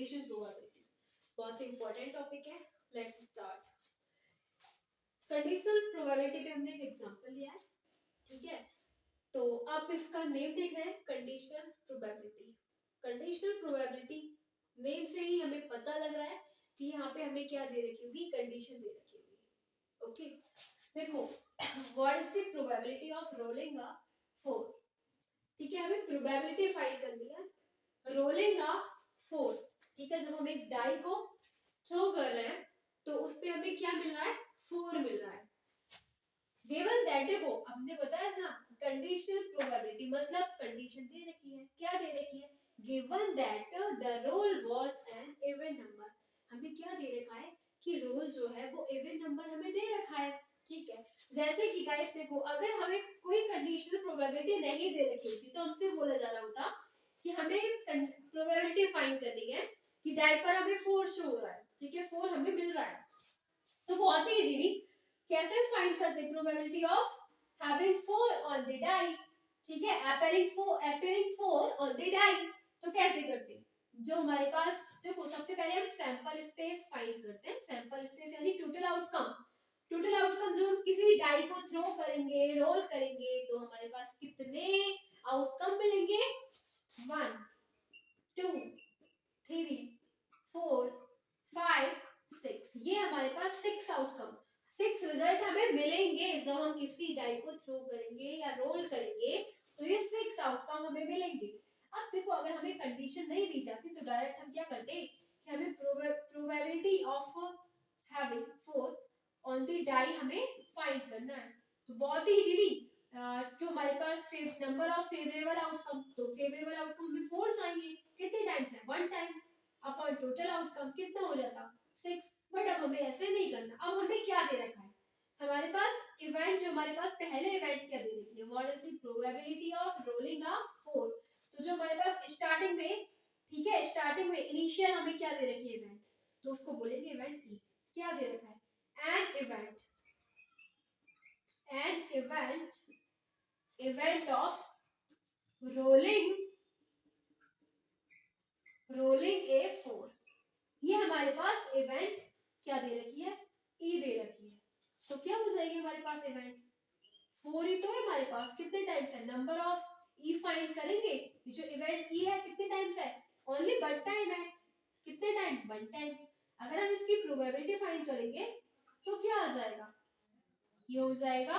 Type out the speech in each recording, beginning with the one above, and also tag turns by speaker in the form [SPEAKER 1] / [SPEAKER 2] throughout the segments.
[SPEAKER 1] Condition probability बहुत important topic है। Let's start. Conditional probability पे हमने एक एग्जांपल लिया है, ठीक है। तो आप इसका नेम देख रहे हैं, conditional probability. Conditional probability name से ही हमें पता लग रहा है कि यहाँ पे हमें क्या दे रखी होगी, कंडीशन दे रखी होगी। ओके, देखो what is the probability of rolling a 4, ठीक है। हमें प्रोबेबिलिटी फाइंड करनी है रोलिंग अ 4, ठीक है। जब हम एक डाई को थ्रो कर रहे हैं तो उस पे हमें क्या मिल रहा है, 4 मिल रहा है। गिवन दैट, देखो हमने बताया था कंडीशनल प्रोबेबिलिटी मतलब कंडीशन दे रखी है, क्या दे रखी है, given that the roll was an even number. हमें क्या दे रखा है कि रोल जो है वो इवन नंबर हमें दे रखा है, ठीक है। जैसे कि गाइस देखो, अगर हमें कोई कंडीशनल प्रोबेबिलिटी नहीं दे रखी होती तो हमसे बोला जा रहा होता कि हमें प्रोबेबिलिटी फाइंड करनी है कि डाई पर हमें 4 शो हो रहा है, ठीक है, 4 हमें मिल रहा है। तो बहुत ही इजीली कैसे हम फाइंड करते हैं probability of having 4 on the die, ठीक है, appearing 4 ऑन द डाई। तो कैसे करते हैं, जो हमारे पास देखो सबसे पहले हम सैंपल स्पेस फाइंड करते हैं। सैंपल स्पेस यानी टोटल आउटकम। टोटल आउटकम जो हम किसी डाई को थ्रो करेंगे, रोल करेंगे, तो हमारे पास कितने आउटकम मिलेंगे, 1 2 3 4 5 6, ये हमारे पास 6 आउटकम, 6 रिजल्ट हमें मिलेंगे जब हम किसी डाई को थ्रो करेंगे या रोल करेंगे, तो ये 6 आउटकम हमें मिलेंगे। अब देखो अगर हमें कंडीशन नहीं दी जाती तो डायरेक्ट हम क्या करते कि हमें probability of having 4 on the die हमें फाइंड करना है। तो बहुत ही इजीली जो हमारे पास नंबर ऑफ फेवरेबल आउटकम, तो फेवरेबल आउटकम में 4 चाहिए, कितने टाइम्स है, 1 टाइम, अपॉन टोटल आउटकम कितना हो जाता, 6। बट अब हमें ऐसे नहीं करना। अब हमें क्या दे रखा है, हमारे पास इवेंट, जो हमारे पास पहले इवेंट क्या दे रखी है, what is the probability of rolling a 4। तो जो हमारे पास स्टार्टिंग में, ठीक है, स्टार्टिंग में इनिशियल हमें क्या दे रखी है, इवेंट, तो उसको बोलेंगे इवेंट ई। क्या दे रखा है, एन इवेंट ऑफ रोलिंग ए 4। ये हमारे पास इवेंट क्या दे रखी है, ई दे रखी है। तो क्या हो जाएगी हमारे पास इवेंट, 4 ही तो है हमारे पास, कितने टाइम्स है, नंबर ऑफ ई फाइंड करेंगे, जो इवेंट ई है कितने टाइम्स है, ओनली 1 टाइम है, कितने टाइम, 1 टाइम। अगर हम इसकी प्रोबेबिलिटी फाइंड करेंगे तो क्या आ जाएगा, ये हो जाएगा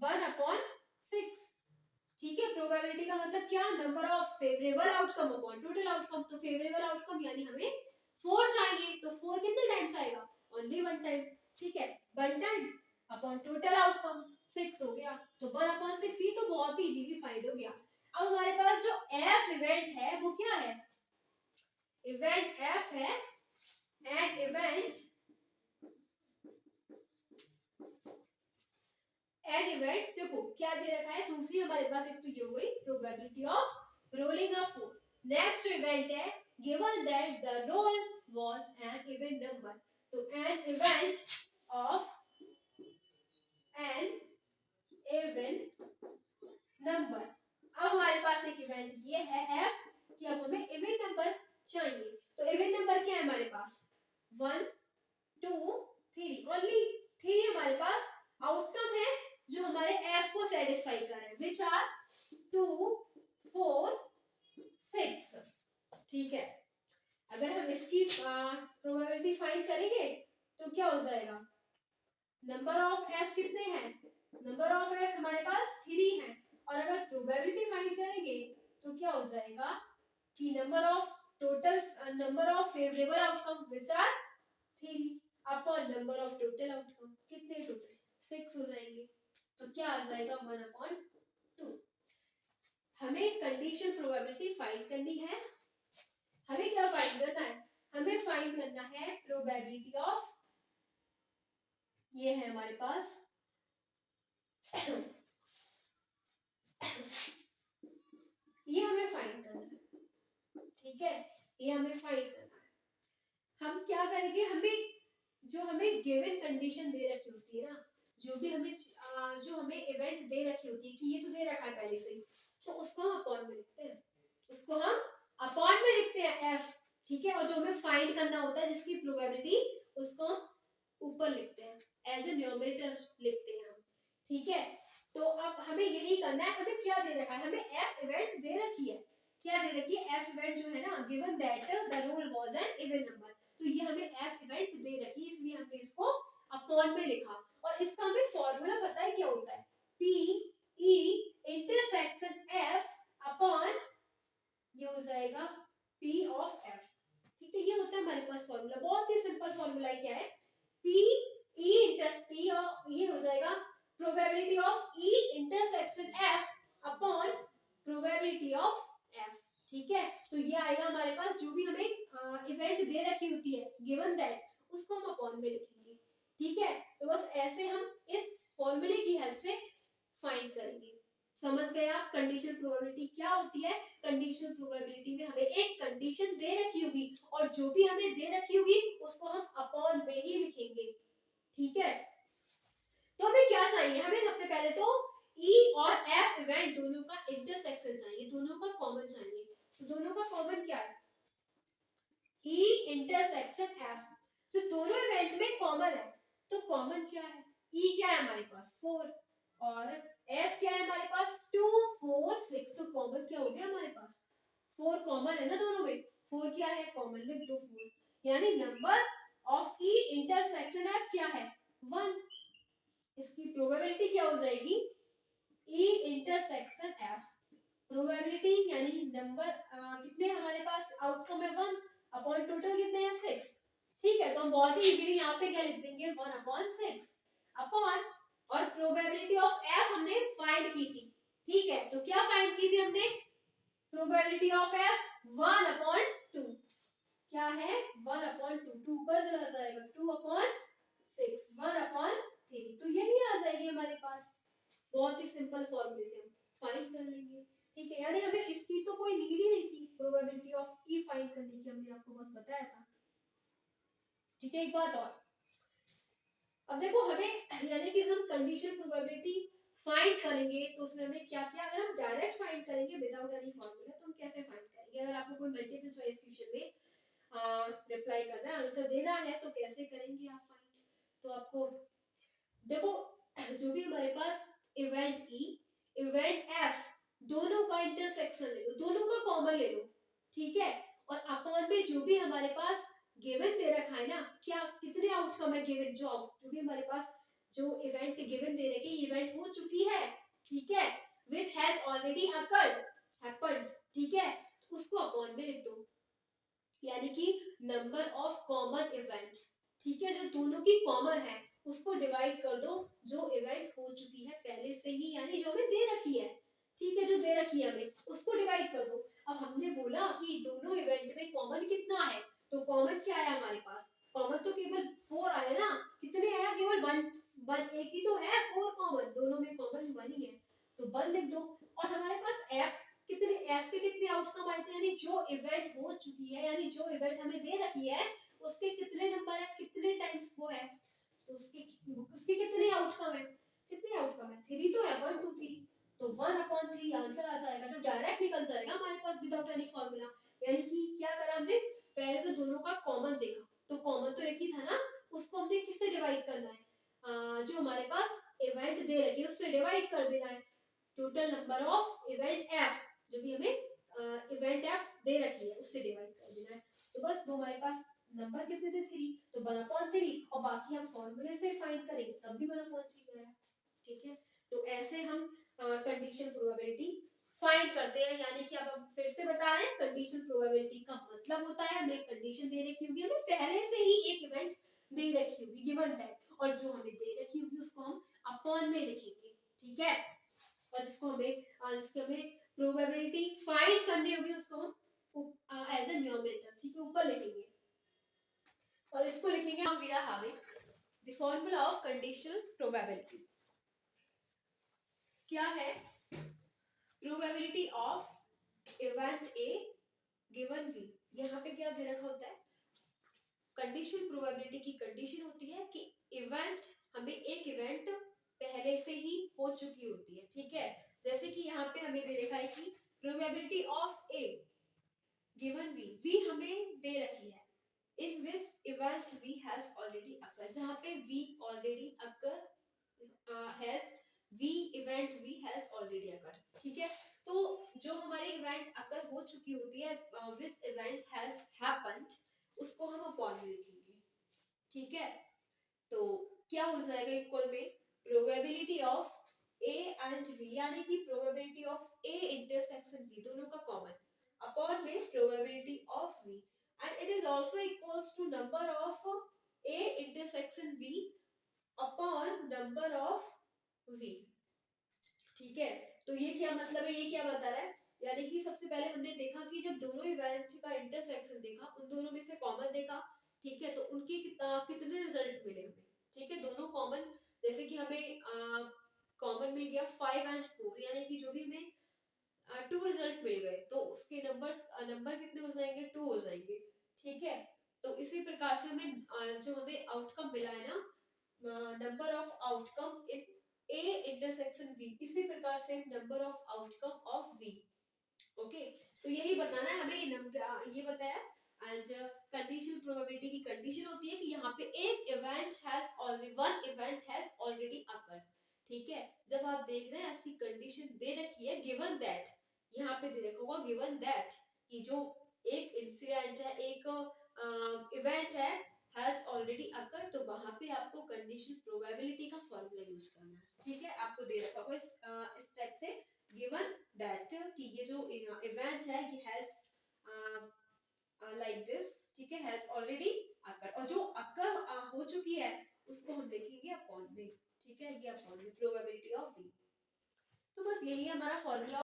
[SPEAKER 1] 1/6, ठीक है। प्रोबेबिलिटी का मतलब क्या, number of favourable outcome upon total outcome. तो फेवरेबल आउटकम यानी हमें 4 चाहिए, तो 4 कितने टाइम्स आएगा, ओनली 1 टाइम, ठीक है, 1 टाइम अपॉन टोटल आउटकम 6 हो गया। तो 1/6 ही तो बहुत ही इजीली फाइंड हो गया। अब हमारे पास जो एफ इवेंट है वो क्या है, इवेंट एफ है एन इवेंट देखो क्या दे रखा है, दूसरी हमारे पास एक तो ये हो गई probability of rolling a 4। Next event है given that the roll was an even number. तो an event of an even number. अब हमारे पास एक इवेंट ये है एफ कि अब हमें इवन नंबर चाहिए। तो इवन नंबर क्या है हमारे पास, 1 2 3, ओनली 3 हमारे पास आउटकम है जो हमारे एफ को सेटिस्फाई कर रहे हैं, विच आर 2 4 6, ठीक है। अगर हम इसकी प्रोबेबिलिटी फाइंड करेंगे तो क्या हो जाएगा, नंबर ऑफ एफ कितने हैं, नंबर ऑफ एफ हमारे पास 3 है, और अगर प्रोबेबिलिटी फाइंड करेंगे तो क्या हो जाएगा कि number of favourable outcome which are 3 upon number of total outcome, कितने टोटल 6 हो जाएंगे। तो क्या आ जाएगा 1/2। हमें कंडीशन प्रोबेबिलिटी फाइंड करनी है। हमें क्या फाइंड करना है, हमें फाइंड करना है प्रोबेबिलिटी ऑफ, ये है हमारे पास ये हमें फाइंड करना है, ठीक है, ये हमें फाइंड करना है। हम क्या करेंगे, हमें गिवन कंडीशन दे रखी होती है ना, जो हमें इवेंट दे रखी होती है कि ये तो दे रखा है पहले से ही, तो उसको हम अपॉन में लिखते हैं, ठीक है, और जो हमें फाइंड करना होता है जिसकी प्रोबेबिलिटी, उसको हम ऊपर लिखते हैं एज ए न्यूमरेटर लिखते हैं हम। ठीक है, तो अब हमें यही करना है। हमें क्या दे रखा है, हमें एफ इवेंट दे रखी है। क्या दे रखी है, एफ इवेंट जो है ना, given that the roll was an even number. तो ये हमें एफ इवेंट दे रखी है, इसलिए हमने इसको अपॉन में लिखा। और इसका हमें फॉर्मूला पता है क्या होता है, P E intersection F upon, ये हो जाएगा पी ऑफ एफ। ठीक है, ये होता है हमारे पास फॉर्मूला, बहुत ही सिंपल फॉर्मूला क्या है, पी ई इंटर पी, ये हो जाएगा probability of E intersection F upon probability of F. ठीक है, तो ये आएगा हमारे पास, जो भी हमें इवेंट दे रखी होती है गिवन दैट, उसको हम अपॉन में लिखेंगे। ठीक है, तो बस ऐसे हम इस फॉर्मूले की हेल्प से फाइंड करेंगे। समझ गए आप कंडीशनल प्रोबेबिलिटी क्या होती है। कंडीशनल प्रोबेबिलिटी में हमें एक कंडीशन दे रखी होगी, और जो भी हमें दे रखी होगी उसको हम अपॉन में ही लिखेंगे। ठीक है, तो हमें क्या चाहिए, हमें सबसे पहले तो ई और एफ इवेंट दोनों का इंटरसेक्शन चाहिए, दोनों का कॉमन चाहिए। तो दोनों का कॉमन क्या है, ई इंटरसेक्शन एफ। जो दोनों इवेंट में कॉमन है, तो कॉमन क्या है, ई क्या है हमारे पास 4, और एफ क्या है हमारे पास 2 4 6। तो कॉमन क्या हो गया हमारे पास, 4 कॉमन है ना दोनों में, 4 क्या है कॉमन, लिख दो 4। यानी number of E intersection F क्या है 1। इसकी प्रोबेबिलिटी क्या हो जाएगी, ई इंटरसेक्शन एफ, प्रोबेबिलिटी यानी नंबर कितने हमारे पास आउटकम है 1 अपॉन टोटल कितने हैं 6। ठीक है, तो हम बहुत ही इजीली यहाँ पे क्या लिख देंगे 1/6 अपॉन, और प्रोबेबिलिटी ऑफ एफ हमने फाइंड की थी। ठीक है, तो क्या फाइंड की थी हमने, प्रोबेबिलिटी ऑफ एफ 1/2। क्या है 1/2, 2 ऊपर चला जाएगा 2/6 1/3। तो यही आ जाएगी हमारे पास, बहुत ही सिंपल फॉर्मूले से हम फाइंड कर लेंगे। ठीक है, यानी हमें इसकी तो कोई नीड ही नहीं थी प्रोबेबिलिटी ऑफ ई फाइंड करने की, हमने आपको बस बताया था। ठीक है, एक बात और, अब देखो हमें यानी कि जब कंडीशन प्रोबेबिलिटी फाइंड करेंगे तो उसमें हमें क्या क्या, अगर हम डायरेक्ट फाइंड करेंगे विदाउट एनी फॉर्मूला तो हम कैसे फाइंड करेंगे। अगर आपको कोई मल्टीपल चॉइस क्वेश्चन में रिप्लाई करना है, आंसर देना है, तो कैसे करेंगे आप फाइंड। तो आपको देखो, जो भी हमारे पास इवेंट ई इवेंट एफ दोनों का इंटरसेक्शन ले लो, दोनों का कॉमन ले लो। ठीक है, और अपॉन में जो भी हमारे पास गिवन दे रखा है ना, क्या कितने आउटकम है गिवन, जो भी हमारे पास जो इवेंट गिवन दे रखे, इवेंट हो चुकी है। ठीक है, which has already occurred happened। ठीक है, उसको अपॉन में लिख दो, यानी कि नंबर ऑफ कॉमन इवेंट्स। ठीक है, जो दोनों की कॉमन है उसको डिवाइड कर दो जो इवेंट हो चुकी है पहले से ही, यानी जो हमें दे रखी है। ठीक है, जो दे रखी है हमें उसको डिवाइड कर दो। अब हमने बोला कि दोनों इवेंट में कॉमन कितना है, तो कॉमन क्या है हमारे पास, कॉमन तो केवल 4 आया ना, कितने आया केवल 1 एक ही तो है 4 कॉमन, दोनों में कॉमन 1 ही है, तो 1 लिख दो। और हमारे पास एफ कितने, एफ के कितने आउटकम आए थे, यानी जो इवेंट हो चुकी है, यानी जो इवेंट हमें दे रखी है उसके कितने नंबर है, कितने टाइम्स वो है, तो उसके कितने आउटकम है, कितने आउटकम है 3 तो है 1 2 3, तो 1/3 आंसर आ जाएगा, जो डायरेक्ट निकल जाएगा हमारे पास विदाउट एनी फॉर्मूला। यानी कि क्या करा हमने, पहले तो दोनों का कॉमन देखा, तो कॉमन तो एक ही था ना, उसको हमने किससे डिवाइड करना है, जो हमारे पास इवेंट दे रखी है उससे डिवाइड कर देना है। Total number of event F, जो भी हमें इवेंट एफ दे रखी है उससे डिवाइड कर देना है। तो बस वो हमारे पास नंबर कितने थे 3, तो 1/3, और बाकी हम फॉर्मूले से फाइंड करेंगे तब भी 1/3 आया। ठीक है, तो ऐसे हम कंडीशन प्रोबेबिलिटी फाइंड करते हैं। यानी कि अब हम फिर से बता रहे हैं, कंडीशन प्रोबेबिलिटी का मतलब होता है हमें कंडीशन दे रखी होगी, हमें पहले से ही एक इवेंट दे रखी होगी गिवन दैट, और जो हमें दे रखी होगी उसको हम अपॉन में लिखेंगे। ठीक है, और जिसको हमें जिसकी हमें प्रोबेबिलिटी फाइंड करनी होगी उसको हम एज ए न्यूमरेटर, ठीक है, ऊपर लिखेंगे। और इसको लिखेंगे हम, we are having the formula of conditional probability. क्या है, probability of event A given B. यहाँ पे क्या दे रखा होता है, कंडीशन प्रोबेबिलिटी की कंडीशन होती है कि इवेंट, हमें एक इवेंट पहले से ही हो चुकी होती है। ठीक है, जैसे कि यहाँ पे हमें दे रखा है कि probability of A given B हमें दे रखी है, in which event B has already occur, जहाँ पे B already occur has B event B has already occur, ठीक है। तो जो हमारे इवेंट अकर हो चुकी होती है, विच इवेंट हैज हैपेंड, उसको हम अपॉन में लिखेंगे, ठीक है। तो क्या हो जाएगा इक्वल में probability of A and B, यानी कि probability of A intersection B, दोनों का कॉमन, अपॉन में probability of B, and it is also equals to number of A intersection B upon number of B, ठीक है। तो ये क्या मतलब है, ये क्या बता रहा है, यानी कि सबसे पहले हमने देखा कि जब दोनों इवेंट का इंटरसेक्शन देखा, उन दोनों में से कॉमन देखा, ठीक है, तो उनके कितने रिजल्ट मिले हमें, ठीक है, दोनों कॉमन, जैसे कि हमें कॉमन मिल गया 5 एंड 4, यानी कि जो भी हमें 2 रिजल्ट मिल गए, तो उसके नंबर कितने हो जाएंगे, 2 हो जाएंगे, ठीक है। तो इसी प्रकार से हमें जो हमें आउटकम मिला है ना, number of outcome in A intersection B, इसी प्रकार से number of outcome of B, okay. तो यही बताना है हमें, ये बताया एज कंडीशनल प्रोबेबिलिटी की कंडीशन होती है कि यहाँ पे एक event has already, one event has already occurred, ठीक है। जब आप देख रहे हैं ऐसी कंडीशन दे रखी है, गिवन दैट, यहाँ पे दे रखा होगा गिवन दैट, कि जो एक इंसिडेंट है, एक इवेंट है, हैज ऑलरेडी अकर्ड, तो वहां पे आपको कंडीशनल प्रोबेबिलिटी का फॉर्मूला यूज करना है, ठीक है। आपको दे रखा होगा इस टाइप से, गिवन दैट, कि ये जो इवेंट है ये हैज लाइक दिस, ठीक है, हैज ऑलरेडी अकर्ड, और जो अकर हो चुकी है उसको हम लिखेंगे अपॉन में, ठीक है, ये अपॉन में प्रोबेबिलिटी ऑफ वी। तो बस यही है हमारा फॉर्मूला।